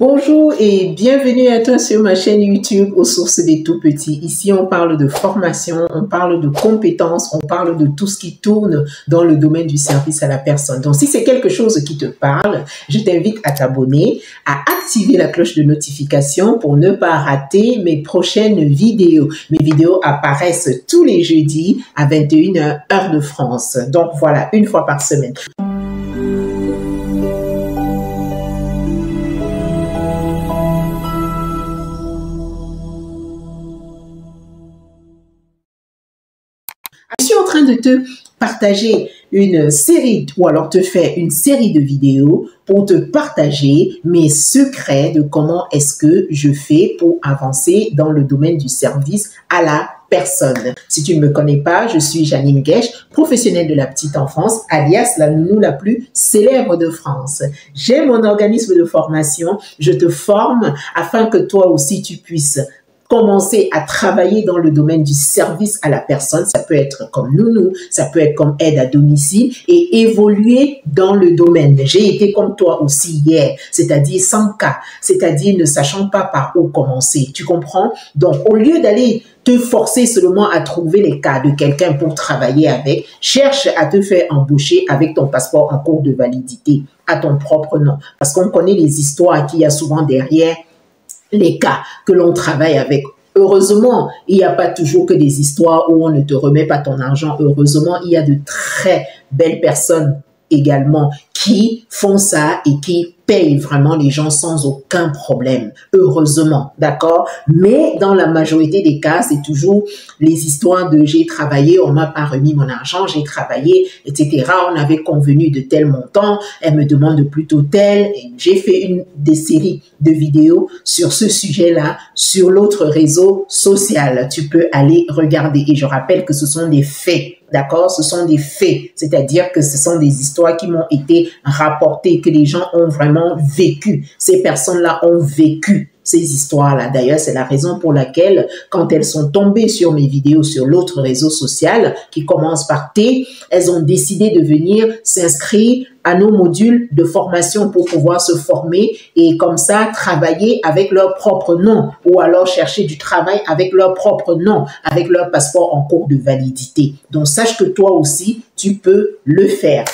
Bonjour et bienvenue à toi sur ma chaîne YouTube aux sources des tout petits. Ici, on parle de formation, on parle de compétences, on parle de tout ce qui tourne dans le domaine du service à la personne. Donc, si c'est quelque chose qui te parle, je t'invite à t'abonner, à activer la cloche de notification pour ne pas rater mes prochaines vidéos. Mes vidéos apparaissent tous les jeudis à 21h, heure de France. Donc, voilà, une fois par semaine. Je suis en train de te partager une série ou alors te faire une série de vidéos pour te partager mes secrets de comment est-ce que je fais pour avancer dans le domaine du service à la personne. Si tu ne me connais pas, je suis Janine Guèche, professionnelle de la petite enfance, alias la nounou la plus célèbre de France. J'ai mon organisme de formation, je te forme afin que toi aussi tu puisses commencer à travailler dans le domaine du service à la personne. Ça peut être comme nounou, ça peut être comme aide à domicile et évoluer dans le domaine. J'ai été comme toi aussi hier, c'est-à-dire sans cas, c'est-à-dire ne sachant pas par où commencer. Tu comprends? Donc, au lieu d'aller te forcer seulement à trouver les cas de quelqu'un pour travailler avec, cherche à te faire embaucher avec ton passeport en cours de validité à ton propre nom. Parce qu'on connaît les histoires qu'il y a souvent derrière les cas que l'on travaille avec. Heureusement, il n'y a pas toujours que des histoires où on ne te remet pas ton argent. Heureusement, il y a de très belles personnes également qui font ça et qui payent vraiment les gens sans aucun problème. Heureusement, d'accord? Mais dans la majorité des cas, c'est toujours les histoires de j'ai travaillé, on m'a pas remis mon argent, j'ai travaillé, etc. On avait convenu de tel montant, elle me demande plutôt tel. J'ai fait une des séries de vidéos sur ce sujet-là, sur l'autre réseau social. Tu peux aller regarder et je rappelle que ce sont des faits. D'accord? Ce sont des faits, c'est-à-dire que ce sont des histoires qui m'ont été rapportées, que les gens ont vraiment vécu. Ces personnes-là ont vécu ces histoires-là. D'ailleurs, c'est la raison pour laquelle, quand elles sont tombées sur mes vidéos sur l'autre réseau social, qui commence par T, elles ont décidé de venir s'inscrire à nos modules de formation pour pouvoir se former et comme ça travailler avec leur propre nom ou alors chercher du travail avec leur propre nom, avec leur passeport en cours de validité. Donc, sache que toi aussi, tu peux le faire.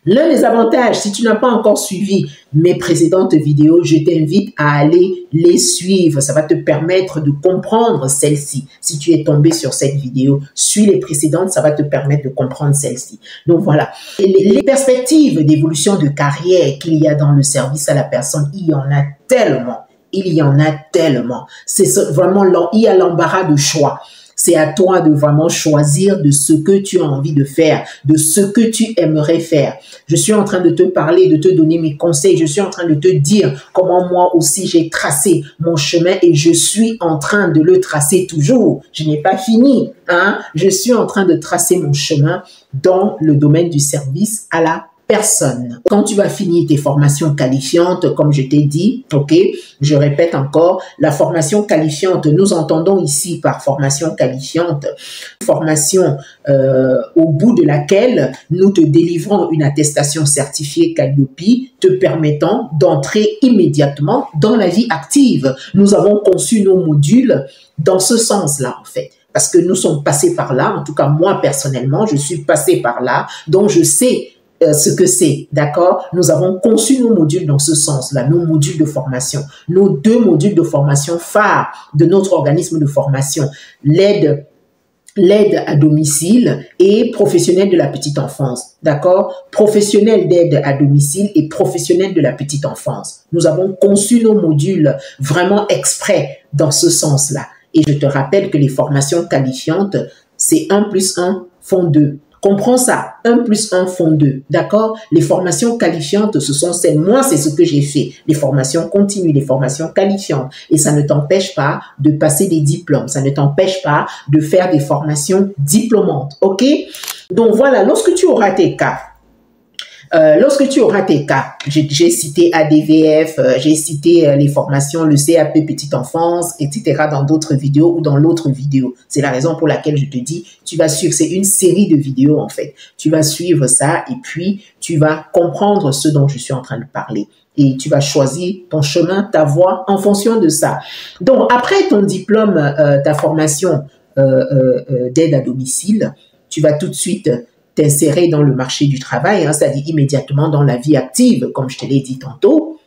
L'un des avantages, si tu n'as pas encore suivi mes précédentes vidéos, je t'invite à aller les suivre. Ça va te permettre de comprendre celle-ci. Si tu es tombé sur cette vidéo, suis les précédentes, ça va te permettre de comprendre celle-ci. Donc voilà. Et les perspectives d'évolution de carrière qu'il y a dans le service à la personne, il y en a tellement. Il y en a tellement. C'est vraiment, il y a l'embarras de choix. C'est à toi de vraiment choisir de ce que tu as envie de faire, de ce que tu aimerais faire. Je suis en train de te parler, de te donner mes conseils. Je suis en train de te dire comment moi aussi j'ai tracé mon chemin et je suis en train de le tracer toujours. Je n'ai pas fini, hein. Je suis en train de tracer mon chemin dans le domaine du service à la personne. Quand tu vas finir tes formations qualifiantes, comme je t'ai dit, ok, je répète encore, la formation qualifiante, nous entendons ici par formation qualifiante, formation au bout de laquelle nous te délivrons une attestation certifiée Calliope te permettant d'entrer immédiatement dans la vie active. Nous avons conçu nos modules dans ce sens-là, en fait. Parce que nous sommes passés par là, en tout cas moi personnellement, je suis passé par là, donc je sais ce que c'est, d'accord? Nous avons conçu nos modules dans ce sens-là, nos modules de formation, nos 2 modules de formation phares de notre organisme de formation, l'aide à domicile et professionnel de la petite enfance, d'accord? Professionnel d'aide à domicile et professionnel de la petite enfance. Nous avons conçu nos modules vraiment exprès dans ce sens-là. Et je te rappelle que les formations qualifiantes, c'est 1 + 1 font 2. Comprends ça, 1 + 1 font 2, d'accord? Les formations qualifiantes, ce sont celles, moi c'est ce que j'ai fait, les formations continues, les formations qualifiantes. Et ça ne t'empêche pas de passer des diplômes, ça ne t'empêche pas de faire des formations diplômantes, ok? Donc voilà, lorsque tu auras tes cas, Lorsque tu auras tes cas, j'ai cité ADVF, j'ai cité les formations, le CAP petite enfance, etc. dans d'autres vidéos ou dans l'autre vidéo. C'est la raison pour laquelle je te dis, tu vas suivre, c'est une série de vidéos en fait. Tu vas suivre ça et puis tu vas comprendre ce dont je suis en train de parler. Et tu vas choisir ton chemin, ta voie en fonction de ça. Donc, après ton diplôme, ta formation d'aide à domicile, tu vas tout de suite t'insérer dans le marché du travail, hein, c'est-à-dire immédiatement dans la vie active, comme je te l'ai dit tantôt.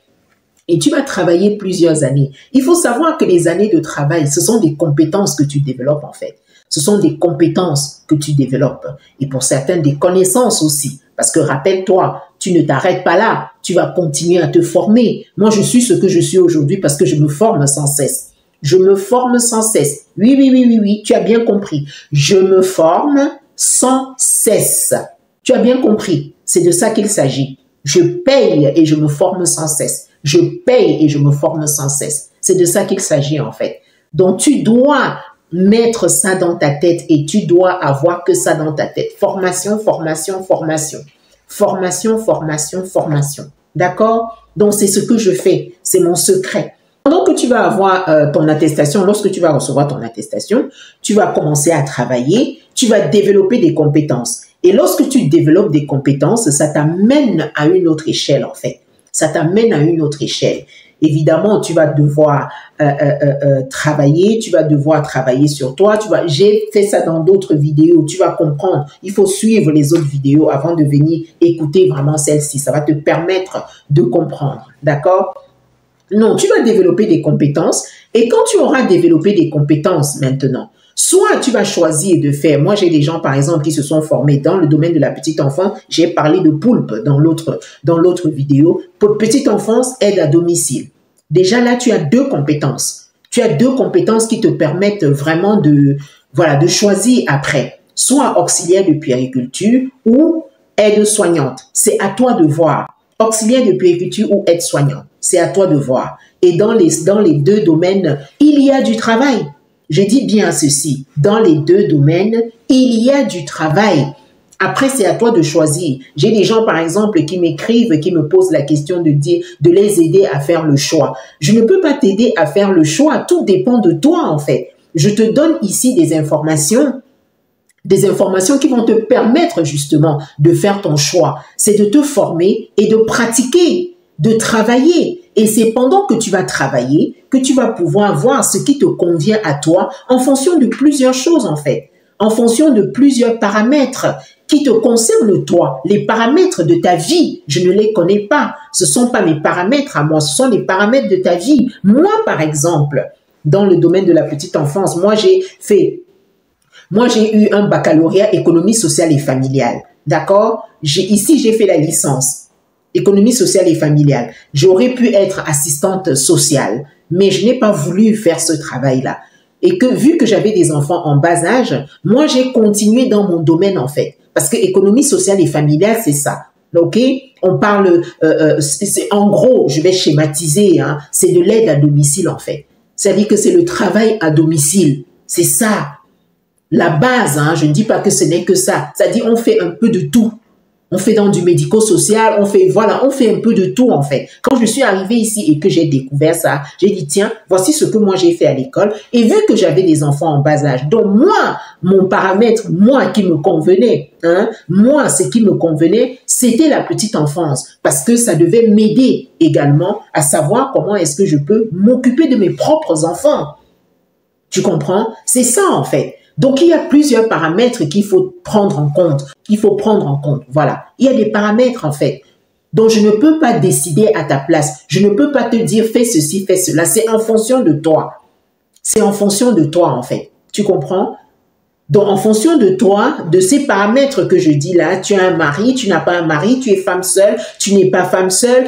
Et tu vas travailler plusieurs années. Il faut savoir que les années de travail, ce sont des compétences que tu développes en fait. Ce sont des compétences que tu développes. Et pour certains, des connaissances aussi. Parce que rappelle-toi, tu ne t'arrêtes pas là. Tu vas continuer à te former. Moi, je suis ce que je suis aujourd'hui parce que je me forme sans cesse. Je me forme sans cesse. Oui, tu as bien compris. Je me forme sans cesse. Tu as bien compris. C'est de ça qu'il s'agit. Je paye et je me forme sans cesse. Je paye et je me forme sans cesse. C'est de ça qu'il s'agit en fait. Donc, tu dois mettre ça dans ta tête et tu dois avoir que ça dans ta tête. Formation, formation, formation. Formation, formation, formation. D'accord? Donc, c'est ce que je fais. C'est mon secret. Pendant que tu vas avoir ton attestation, lorsque tu vas recevoir ton attestation, tu vas commencer à travailler, tu vas développer des compétences. Et lorsque tu développes des compétences, ça t'amène à une autre échelle en fait. Ça t'amène à une autre échelle. Évidemment, tu vas devoir travailler, tu vas devoir travailler sur toi. J'ai fait ça dans d'autres vidéos, tu vas comprendre. Il faut suivre les autres vidéos avant de venir écouter vraiment celle-ci. Ça va te permettre de comprendre, d'accord? Non, tu vas développer des compétences et quand tu auras développé des compétences maintenant, soit tu vas choisir de faire, moi j'ai des gens par exemple qui se sont formés dans le domaine de la petite enfance, j'ai parlé de poulpe dans l'autre vidéo, pour petite enfance, aide à domicile. Déjà là, tu as deux compétences. Tu as deux compétences qui te permettent vraiment de choisir après, soit auxiliaire de puériculture ou aide-soignante. C'est à toi de voir. Auxiliaire de puériculture ou aide-soignante. C'est à toi de voir. Et dans les deux domaines, il y a du travail. Je dis bien ceci. Dans les deux domaines, il y a du travail. Après, c'est à toi de choisir. J'ai des gens, par exemple, qui m'écrivent, qui me posent la question de les aider à faire le choix. Je ne peux pas t'aider à faire le choix. Tout dépend de toi, en fait. Je te donne ici des informations qui vont te permettre justement de faire ton choix. C'est de te former et de pratiquer, de travailler. Et c'est pendant que tu vas travailler que tu vas pouvoir voir ce qui te convient à toi en fonction de plusieurs choses en fait, en fonction de plusieurs paramètres qui te concernent toi. Les paramètres de ta vie, je ne les connais pas. Ce ne sont pas mes paramètres à moi, ce sont les paramètres de ta vie. Moi, par exemple, dans le domaine de la petite enfance, moi, j'ai eu un baccalauréat économie sociale et familiale. D'accord? Ici, j'ai fait la licence. Économie sociale et familiale. J'aurais pu être assistante sociale, mais je n'ai pas voulu faire ce travail-là. Et que vu que j'avais des enfants en bas âge, moi, j'ai continué dans mon domaine, en fait. Parce que économie sociale et familiale, c'est ça. OK? On parle, en gros, je vais schématiser, hein, c'est de l'aide à domicile, en fait. C'est-à-dire que c'est le travail à domicile. C'est ça. La base, hein, je ne dis pas que ce n'est que ça. C'est-à-dire on fait un peu de tout. On fait dans du médico-social, on fait un peu de tout en fait. Quand je suis arrivée ici et que j'ai découvert ça, j'ai dit tiens, voici ce que moi j'ai fait à l'école. Et vu que j'avais des enfants en bas âge, donc moi, mon paramètre, moi qui me convenait, hein, moi ce qui me convenait, c'était la petite enfance. Parce que ça devait m'aider également à savoir comment est-ce que je peux m'occuper de mes propres enfants. Tu comprends? C'est ça en fait. Donc, il y a plusieurs paramètres qu'il faut prendre en compte. Voilà. Il y a des paramètres, en fait. Donc, je ne peux pas décider à ta place. Je ne peux pas te dire, fais ceci, fais cela. C'est en fonction de toi. C'est en fonction de toi, en fait. Tu comprends? Donc, en fonction de toi, de ces paramètres que je dis là, tu as un mari, tu n'as pas un mari, tu es femme seule, tu n'es pas femme seule,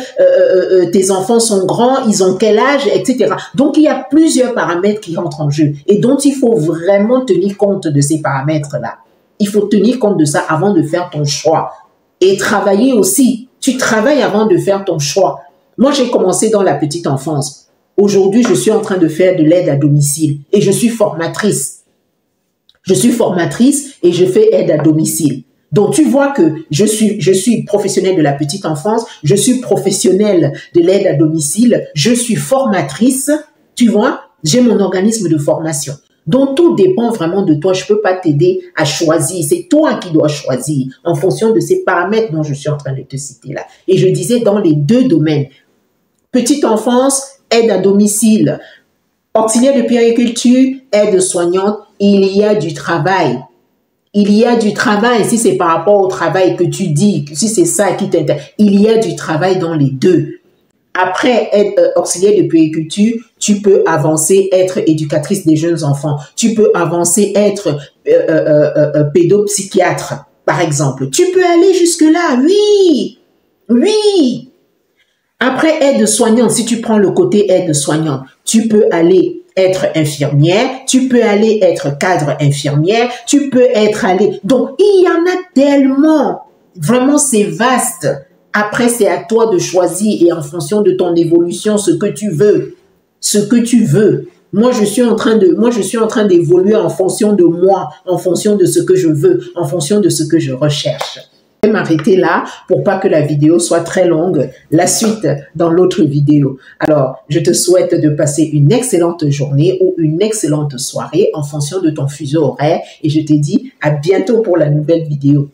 tes enfants sont grands, ils ont quel âge, etc. Donc, il y a plusieurs paramètres qui rentrent en jeu et dont il faut vraiment tenir compte de ces paramètres-là. Il faut tenir compte de ça avant de faire ton choix. Et travailler aussi. Tu travailles avant de faire ton choix. Moi, j'ai commencé dans la petite enfance. Aujourd'hui, je suis en train de faire de l'aide à domicile et je suis formatrice. Je suis formatrice et je fais aide à domicile. Donc, tu vois que je suis professionnelle de la petite enfance, je suis professionnelle de l'aide à domicile, je suis formatrice, tu vois, j'ai mon organisme de formation. Donc, tout dépend vraiment de toi. Je ne peux pas t'aider à choisir. C'est toi qui dois choisir en fonction de ces paramètres dont je suis en train de te citer là. Et je disais dans les deux domaines, petite enfance, aide à domicile, auxiliaire de puériculture, aide soignante, il y a du travail. Il y a du travail, si c'est par rapport au travail que tu dis, si c'est ça qui t'intéresse, il y a du travail dans les deux. Après être auxiliaire de puériculture, tu peux avancer, être éducatrice des jeunes enfants. Tu peux avancer, être pédopsychiatre, par exemple. Tu peux aller jusque-là, oui, oui. Après aide-soignante, si tu prends le côté aide-soignante, tu peux aller être infirmière, tu peux aller être cadre infirmière, tu peux être allé... Donc, il y en a tellement. Vraiment, c'est vaste. Après, c'est à toi de choisir et en fonction de ton évolution, ce que tu veux. Ce que tu veux. Moi, je suis en train d'évoluer en fonction de moi, en fonction de ce que je veux, en fonction de ce que je recherche. Je vais m'arrêter là pour pas que la vidéo soit très longue. La suite dans l'autre vidéo. Alors, je te souhaite de passer une excellente journée ou une excellente soirée en fonction de ton fuseau horaire et je te dis à bientôt pour la nouvelle vidéo.